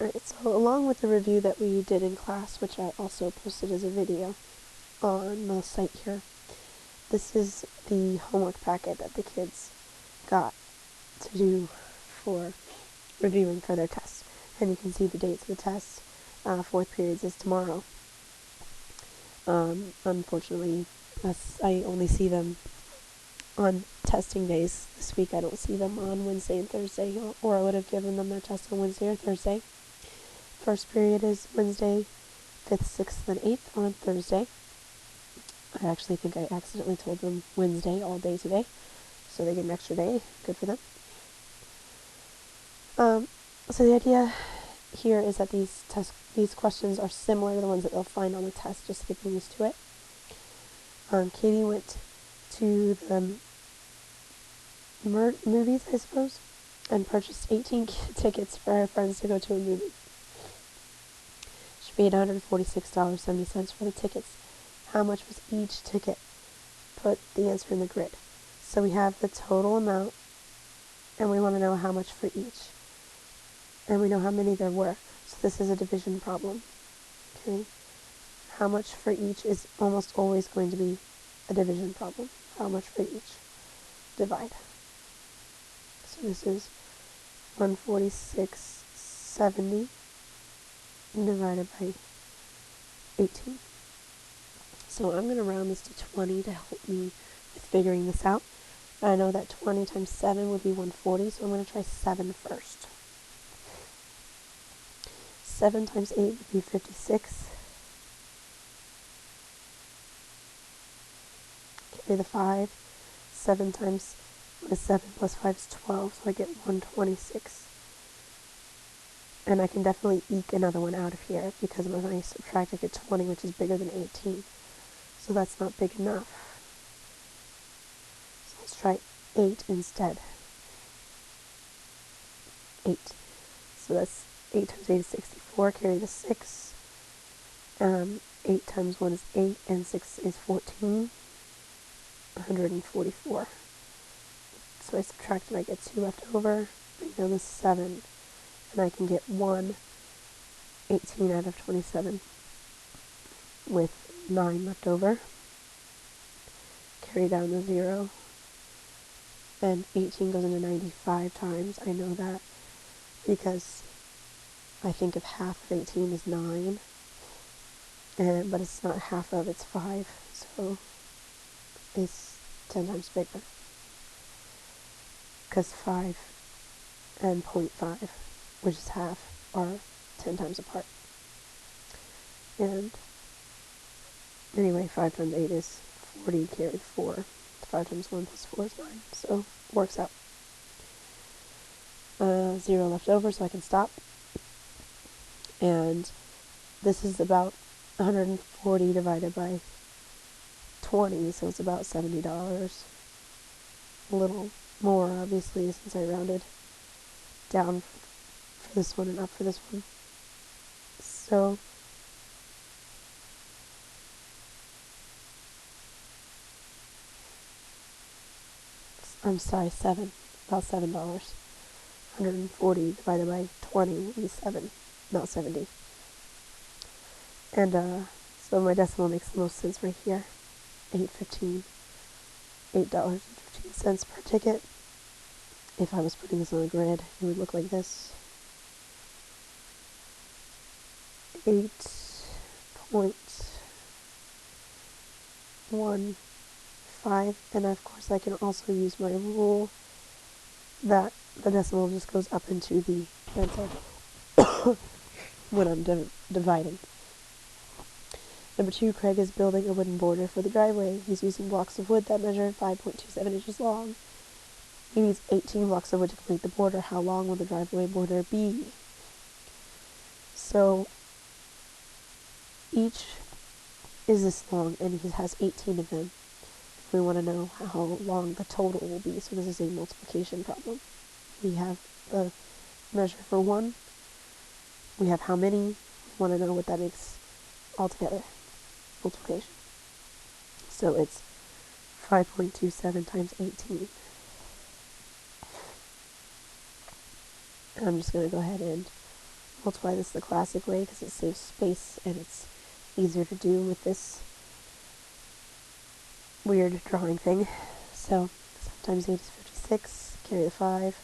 Alright, so along with the review that we did in class, which I also posted as a video on the site here, this is the homework packet that the kids got to do for reviewing for their tests. And you can see the dates of the tests. Fourth periods is tomorrow. Unfortunately, I only see them on testing days this week. I don't see them on Wednesday and Thursday, or I would have given them their test on Wednesday or Thursday. First period is Wednesday, 5th, 6th, and 8th on Thursday. I actually think I accidentally told them Wednesday all day today, so they get an extra day. Good for them. So the idea here is that these questions are similar to the ones that they'll find on the test, just to get them used to it. Katie went to the movies, I suppose, and purchased 18 tickets for her friends to go to a movie. She paid $146.70 for the tickets. How much was each ticket? Put the answer in the grid. So we have the total amount, and we want to know how much for each. And we know how many there were. So this is a division problem. Okay? How much for each is almost always going to be a division problem. How much for each? Divide. So this is 146.70 divided by 18. So I'm going to round this to 20 to help me with figuring this out. I know that 20 times 7 would be 140, so I'm going to try 7 first. 7 times 8 would be 56. Carry the 5. 7 times 1 is 7 plus 5 is 12, so I get 126. And I can definitely eke another one out of here, because when I subtract, I get 20, which is bigger than 18. So that's not big enough. So let's try 8 instead. 8. So that's 8 times 8 is 64. Carry the 6. 8 times 1 is 8, and 6 is 14. 144. So I subtract and I get 2 left over. Bring down the 7. And I can get 18 out of 27 with 9 left over. Carry down the 0. And 18 goes into 95 times. I know that because I think of half of 18 is 9. But it's not half of, it's 5. So it's 10 times bigger. Because 5 and 0.5, which is half, are 10 times apart. And anyway, 5 times 8 is 40, carried 4. 5 times 1 plus 4 is 9, so it works out. 0 left over, so I can stop. And this is about 140 divided by 20, so it's about $70. A little more, obviously, since I rounded down for this one and up for this one. So I'm sorry, about $7. 140 divided by 20 will be 7, not 70. And so my decimal makes the most sense right here. $8.15 per ticket. If I was putting this on a grid, it would look like this. 8.15, and of course I can also use my rule that the decimal just goes up into the answer when I'm dividing. Number 2, Craig is building a wooden border for the driveway. He's using blocks of wood that measure 5.27 inches long. He needs 18 blocks of wood to complete the border. How long will the driveway border be? So each is this long, and he has 18 of them. We want to know how long the total will be, so this is a multiplication problem. We have the measure for 1. We have how many. We want to know what that makes altogether. Multiplication. So it's 5.27 times 18. And I'm just going to go ahead and multiply this the classic way because it saves space and it's easier to do with this weird drawing thing. So 7 times 8 is 56, carry the 5,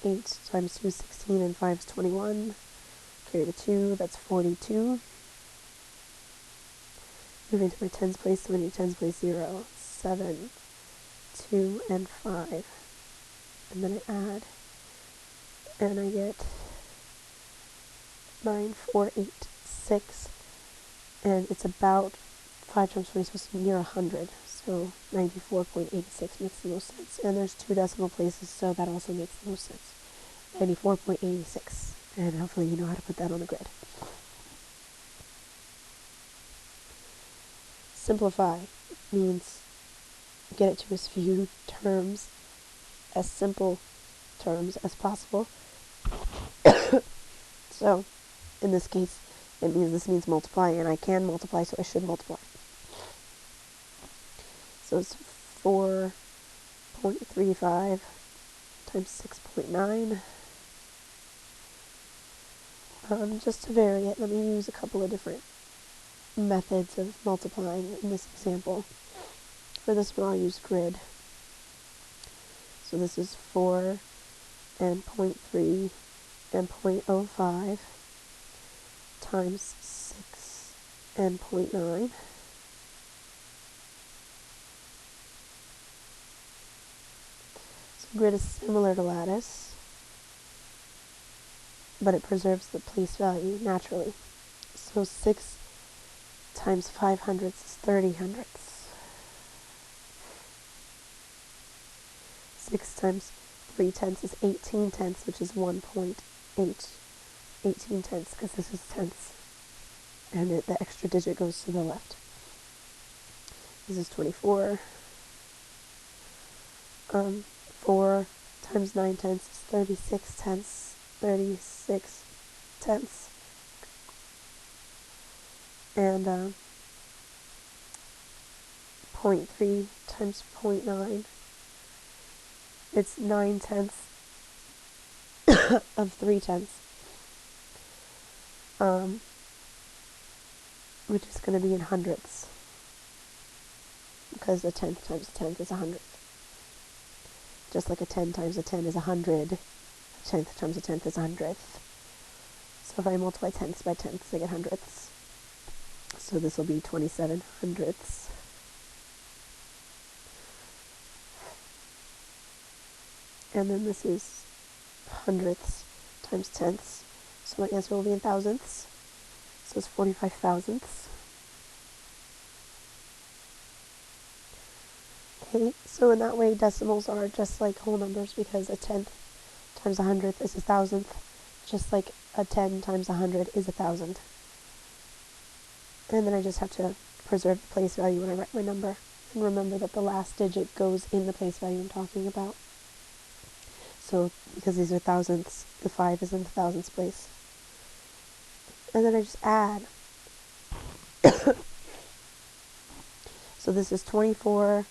8 times 2 is 16, and 5 is 21, carry the 2, that's 42. Moving to my tens place, so I need tens place 0, 7, 2, and 5. And then I add, and I get 9, 4, 8, 6, and it's about 5 times 20, so it's near 100, so 94.86 makes the most sense. And there's 2 decimal places, so that also makes the most sense. 94.86, and hopefully you know how to put that on a grid. Simplify means get it to as few terms, as simple terms as possible. So, in this case, this means multiply, and I can multiply, so I should multiply. So it's 4.35 times 6.9. Just to vary it, let me use a couple of different methods of multiplying in this example. For this one, I'll use grid. So this is 4 and 0.3 and 0.05 times 6 and 0.9. So grid is similar to lattice, but it preserves the place value naturally. So 6 times 5 hundredths is 30 hundredths. 6 times 3 tenths is 18 tenths, which is 1.8. 18 tenths, because this is tenths. And the extra digit goes to the left. This is 24. 4 times 9 tenths is 36 tenths. 36 tenths. And 0.3 times 0.9, it's 9 tenths of 3 tenths, which is going to be in hundredths, because a tenth times a tenth is a hundredth. Just like a 10 times a 10 is 100, a tenth times a tenth is a hundredth. So if I multiply tenths by tenths, I get hundredths. So this will be 27 hundredths. And then this is hundredths times tenths. So my answer will be in thousandths. So it's 45 thousandths. Okay, so in that way decimals are just like whole numbers, because a tenth times a hundredth is a thousandth, just like a 10 times 100 is 1,000. And then I just have to preserve the place value when I write my number, and remember that the last digit goes in the place value I'm talking about. So, because these are thousandths, the 5 is in the thousandths place. And then I just add. So this is 24,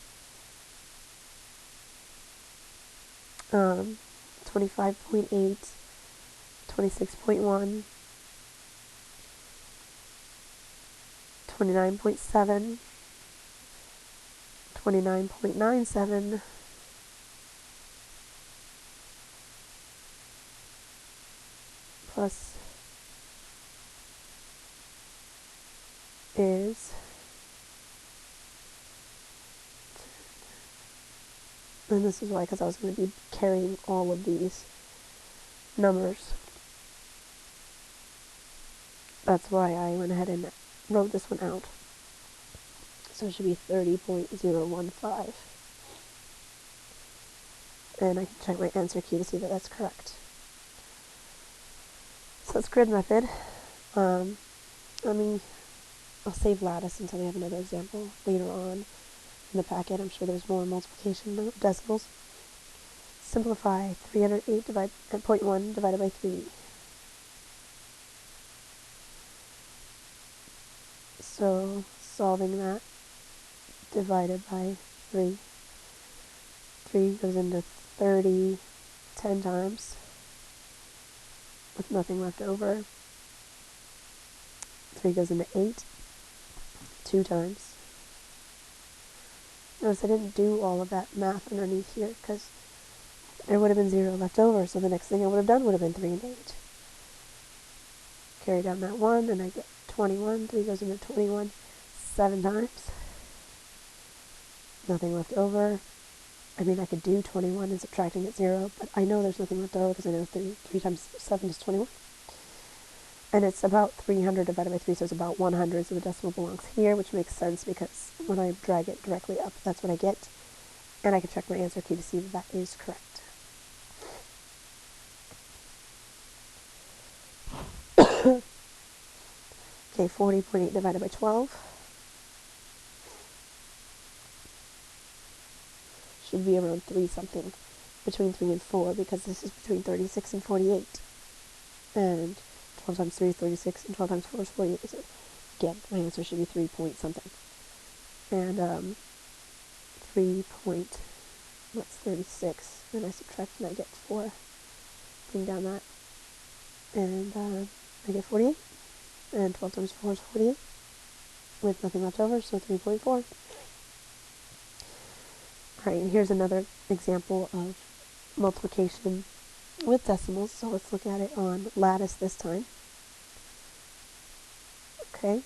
25.8, 26.1, 29.7, 29.97, plus is, and this is why, because I was going to be carrying all of these numbers. That's why I went ahead and wrote this one out. So it should be 30.015. And I can check my answer key to see that that's correct. So that's grid method. I'll save lattice until we have another example later on in the packet. I'm sure there's more multiplication of decimals. Simplify 308 0.1 divided by 3. So solving that, divided by 3. 3 goes into 30 10 times. with nothing left over. 3 goes into 8 2 times. Notice I didn't do all of that math underneath here because there would have been 0 left over, so the next thing I would have done would have been 3 and 8. Carry down that 1 and I get 21. 3 goes into 21 7 times. Nothing left over. I mean, I could do 21 and subtracting at 0, but I know there's nothing left over because I know 3 times 7 is 21. And it's about 300 divided by 3, so it's about 100, so the decimal belongs here, which makes sense because when I drag it directly up, that's what I get. And I can check my answer key to see that that is correct. Okay, 40.8 divided by 12 should be around 3 something, between 3 and 4, because this is between 36 and 48. And 12 times 3 is 36, and 12 times 4 is 48. So again, my answer should be 3 point something. And 3 point, what's 36? Then I subtract and I get 4. Bring down that. And I get 48. And 12 times 4 is 48. With nothing left over, so 3.4. Alright, and here's another example of multiplication with decimals. So let's look at it on lattice this time. Okay.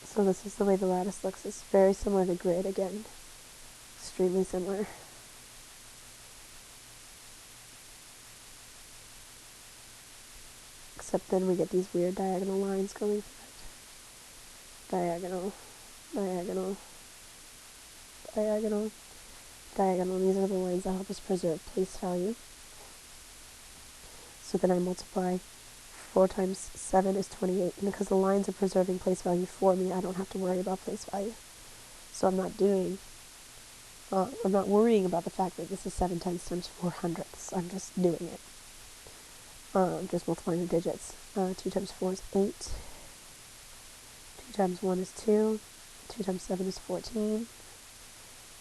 So this is the way the lattice looks. It's very similar to grid again. Extremely similar. Except then we get these weird diagonal lines going through it. Diagonal, diagonal, diagonal, diagonal. These are the lines that help us preserve place value. So then I multiply 4 times 7 is 28. And because the lines are preserving place value for me, I don't have to worry about place value. So I'm not worrying about the fact that this is 7 tenths times 4 hundredths. I'm just doing it. Just multiplying the digits. 2 times 4 is 8. 2 times 1 is 2. 2 times 7 is 14.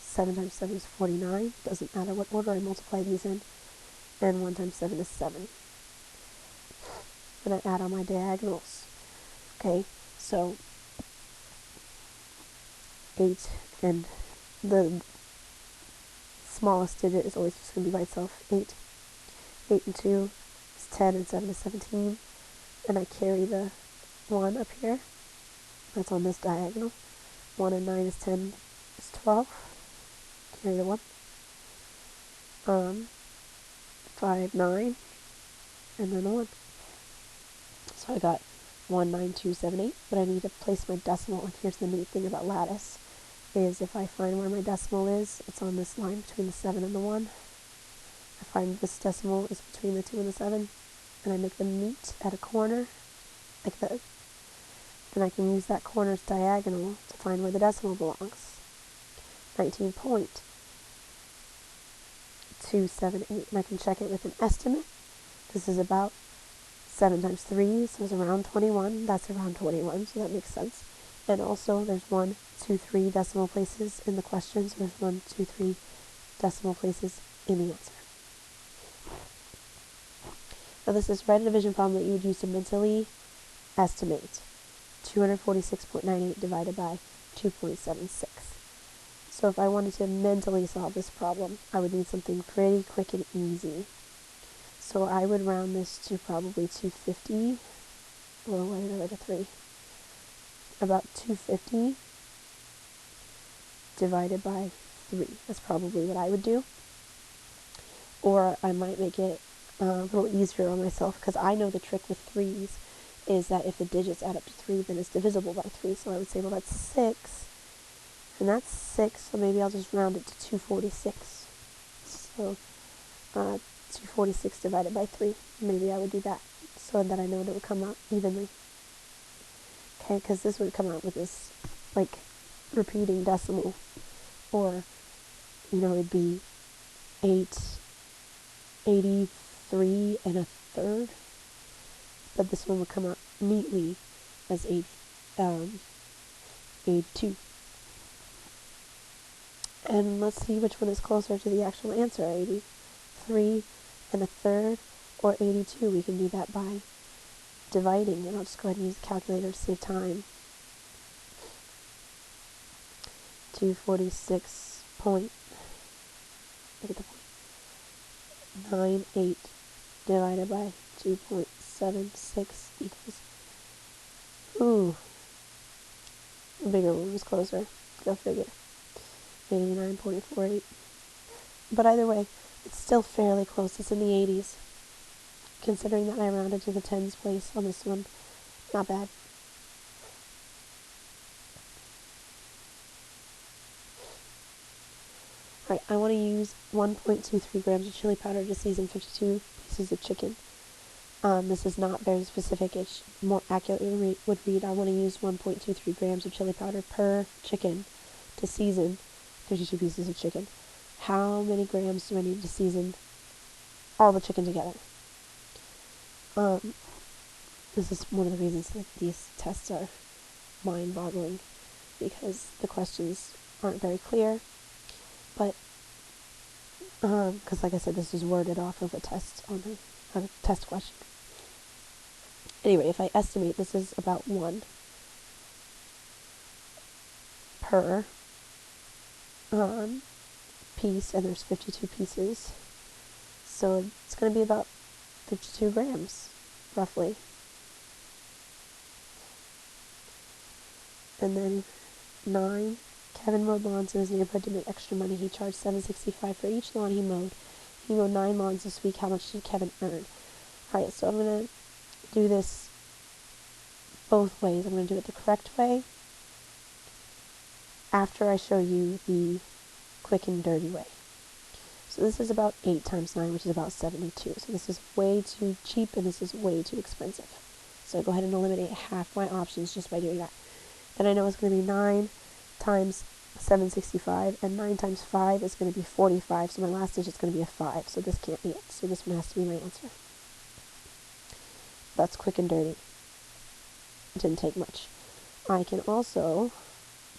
7 times 7 is 49. Doesn't matter what order I multiply these in. And 1 times 7 is 7. Then I add on my diagonals. Okay, so 8, and the smallest digit is always just going to be by itself. 8. 8 and 2 is 10, and 7 is 17. And I carry the 1 up here. That's on this diagonal. 1 and 9 is 10, is 12. Carry the 1. 5, 9, and then a 1. So I got 1, 9, 2, 7, 8, but I need to place my decimal. And here's the neat thing about lattice, is if I find where my decimal is, it's on this line between the 7 and the 1. I find this decimal is between the 2 and the 7, and I make them meet at a corner, like that. Then I can use that corner's diagonal to find where the decimal belongs. 19.278, and I can check it with an estimate. This is about 7 times 3, so it's around 21. That's around 21, so that makes sense. And also, there's 1, 2, 3 decimal places in the question, so there's 1, 2, 3 decimal places in the answer. Now, this is write a division problem that you would use to mentally estimate 246.98 divided by 2.76. So if I wanted to mentally solve this problem, I would need something pretty quick and easy. So I would round this to probably 250, or why did I write a 3? About 250 divided by 3. That's probably what I would do. Or I might make it a little easier on myself, because I know the trick with 3's is that if the digits add up to 3, then it's divisible by 3. So I would say, well, that's 6, and that's 6, so maybe I'll just round it to 246. So 246 divided by 3. Maybe I would do that, so that I know that it would come out evenly. Okay, because this would come out with this, like, repeating decimal. Or, it'd be 883 and a third. But this one would come out neatly as 82. And let's see which one is closer to the actual answer, 83 and a third, or 82. We can do that by dividing, and I'll just go ahead and use the calculator to save time. 246 point, look at the point, 98 divided by 2.76 equals, ooh, the bigger one was closer, go figure, 89.48. But either way, it's still fairly close. It's in the 80s. Considering that I rounded to the tens place on this one, not bad. Alright, I want to use 1.23 grams of chili powder to season 52 pieces of chicken. This is not very specific. It more accurately would read, I want to use 1.23 grams of chili powder per chicken to season 52 pieces of chicken. How many grams do I need to season all the chicken together? This is one of the reasons that these tests are mind-boggling, because the questions aren't very clear, but because like I said, this is worded off of a test a test question. Anyway, if I estimate, this is about 1 per piece, and there's 52 pieces, so it's going to be about 52 grams, roughly. And then 9, Kevin mowed lawns in his neighborhood to make extra money. He charged $7.65 for each lawn he mowed. He mowed 9 lawns this week. How much did Kevin earn? Alright, so I'm going to do this both ways. I'm going to do it the correct way after I show you the quick and dirty way. So this is about 8 times 9, which is about 72. So this is way too cheap, and this is way too expensive. So I go ahead and eliminate half my options just by doing that. Then I know it's going to be 9 times 765, and 9 times 5 is going to be 45, so my last digit is going to be a 5, so this can't be it. So this one has to be my answer. That's quick and dirty. It didn't take much. I can also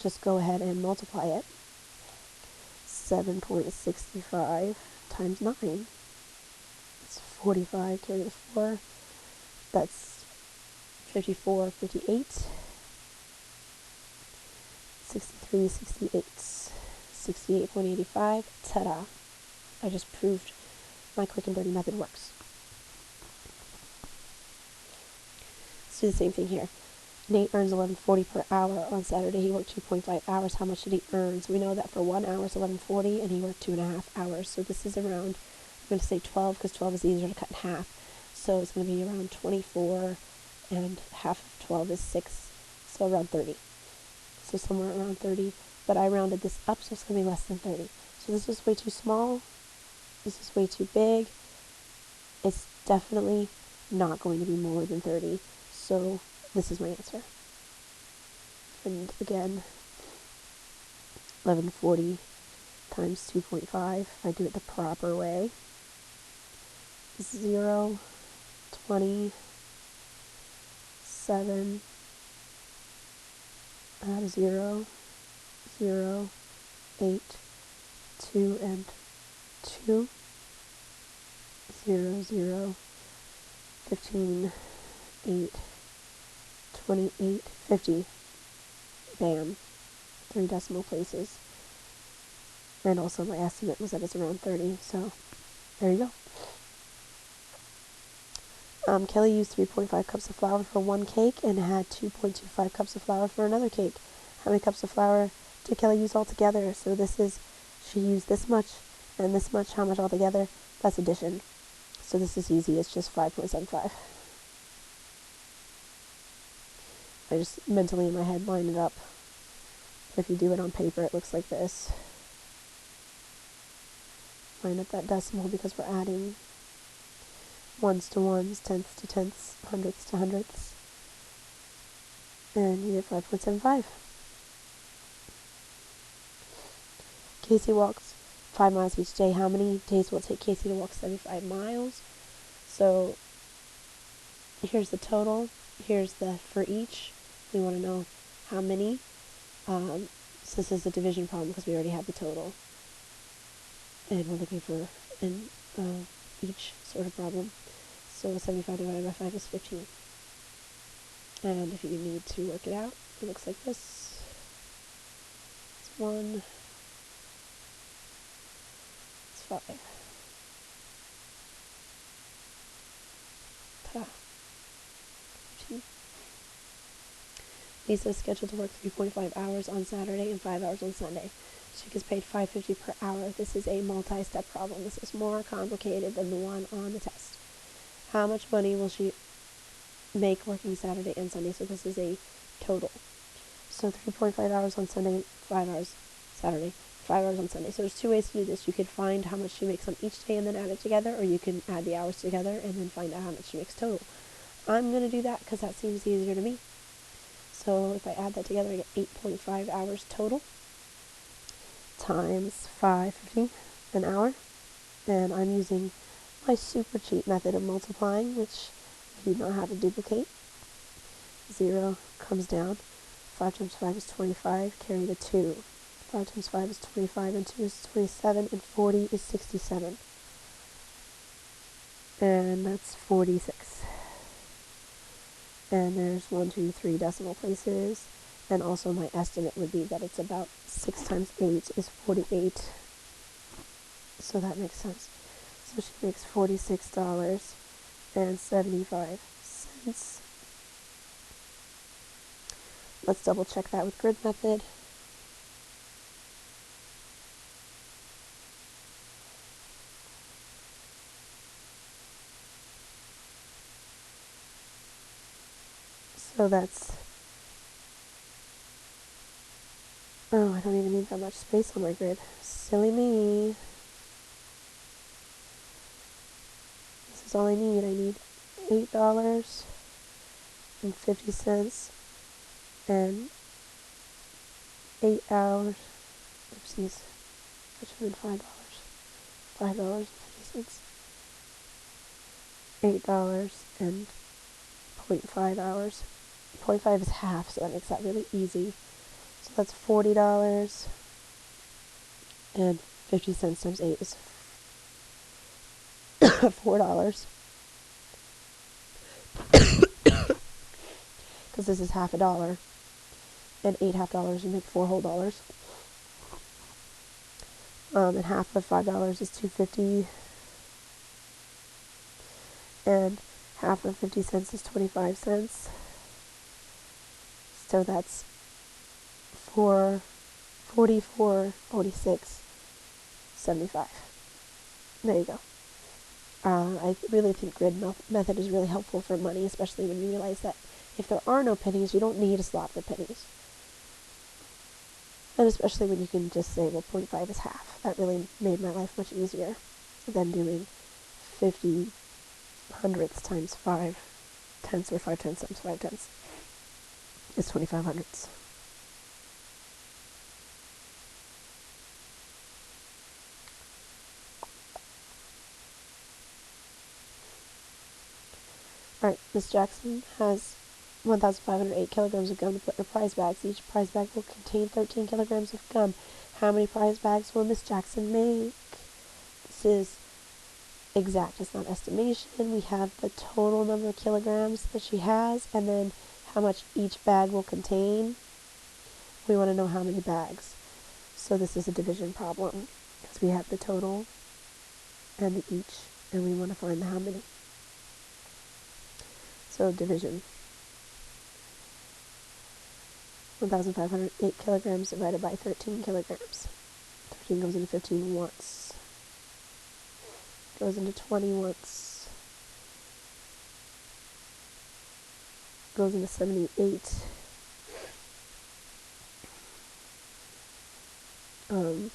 just go ahead and multiply it. 7.65 times 9. It's 45, carry the 4. That's 54, 58. 63, 68, 68.85. Ta-da. I just proved my quick and dirty method works. Let's do the same thing here. Nate earns $11.40 per hour. On Saturday, he worked 2.5 hours. How much did he earn? So we know that for 1 hour is $11.40, and he worked 2.5 hours. So this is around, I'm going to say 12, because 12 is easier to cut in half. So it's going to be around 24, and half of 12 is 6, so around 30. So somewhere around 30, but I rounded this up, so it's going to be less than 30. So this is way too small. This is way too big. It's definitely not going to be more than 30. So this is my answer. And again, 1140 times 2.5, if I do it the proper way, 0, 20, 7, add 0, 0, 8, 2, and 2, 0, 0, 15, 8, 28, 50. Bam. 3 decimal places. And also my estimate was that it's around 30, so there you go. Kelly used 3.5 cups of flour for 1 cake and had 2.25 cups of flour for another cake. How many cups of flour did Kelly use altogether? So this is, she used this much and this much. How much altogether? That's addition. So this is easy. It's just 5.75. I just mentally in my head line it up. If you do it on paper, it looks like this. Line up that decimal because we're adding ones to ones, tenths to tenths, hundredths to hundredths. And you get 5.75. Casey walks 5 miles each day. How many days will it take Casey to walk 75 miles? So here's the total. Here's the for each. We want to know how many. So this is a division problem because we already have the total. And we're looking for in each sort of problem. So 75 divided by 5 is 15. And if you need to work it out, it looks like this. It's 1. It's 5. Ta-da. 15. Lisa is scheduled to work 3.5 hours on Saturday and 5 hours on Sunday. She gets paid $5.50 per hour. This is a multi-step problem. This is more complicated than the one on the test. How much money will she make working Saturday and Sunday? So this is a total. So 3.5 hours on Sunday, 5 hours Saturday, 5 hours on Sunday. So there's two ways to do this. You could find how much she makes on each day and then add it together, or you can add the hours together and then find out how much she makes total. I'm going to do that because that seems easier to me. So if I add that together, I get 8.5 hours total times $5.50 an hour. And I'm using my super cheap method of multiplying, which you do not have to duplicate. 0 comes down. 5 times 5 is 25. Carry the 2. 5 times 5 is 25, and 2 is 27, and 40 is 67. And that's 46. And there's 1, 2, 3 decimal places. And also my estimate would be that it's about 6 times 8 is 48. So that makes sense. So she makes $46.75. Let's double check that with grid method. So that's, oh, I don't even need that much space on my grid. Silly me. This is all I need. I need $8.50 and 8 hours. Oopsies. That should have been $5. $5.50. $8 and 0.5 hours. 0.5 is half, so that makes that really easy. So that's $40 and 50 cents times 8 is $4. Because this is half a dollar. And 8 half dollars, you make 4 whole dollars. And half of $5 is $2.50. And half of 50 cents is 25 cents. So that's 46.75. There you go. I really think grid method is really helpful for money, especially when you realize that if there are no pennies, you don't need a slot for pennies. And especially when you can just say, well, 0.5 is half. That really made my life much easier than doing 50 hundredths times 5 tenths, or 5 tenths times 5 tenths. It's 25 hundredths. Alright, Miss Jackson has 1,508 kilograms of gum to put in her prize bags. Each prize bag will contain 13 kilograms of gum. How many prize bags will Miss Jackson make? This is exact. It's not estimation. We have the total number of kilograms that she has, and then how much each bag will contain. We want to know how many bags. So this is a division problem, because we have the total and the each, and we want to find the how many. So division. 1,508 kilograms divided by 13 kilograms. 13 goes into 15 once. Goes into 20 once. Goes into 78. I'm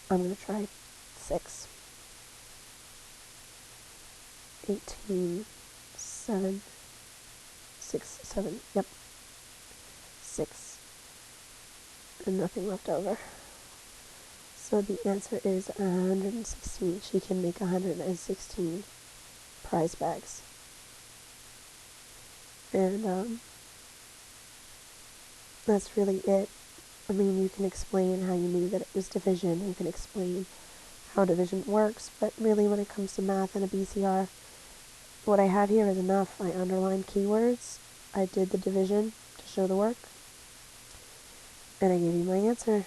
going to try 6. 18, 7, 6, 7, yep, 6, and nothing left over. So the answer is 116. She can make 116 prize bags. And That's really it. I mean, you can explain how you knew that it was division, you can explain how division works, but really when it comes to math and a BCR, what I have here is enough. I underlined keywords, I did the division to show the work, and I gave you my answer.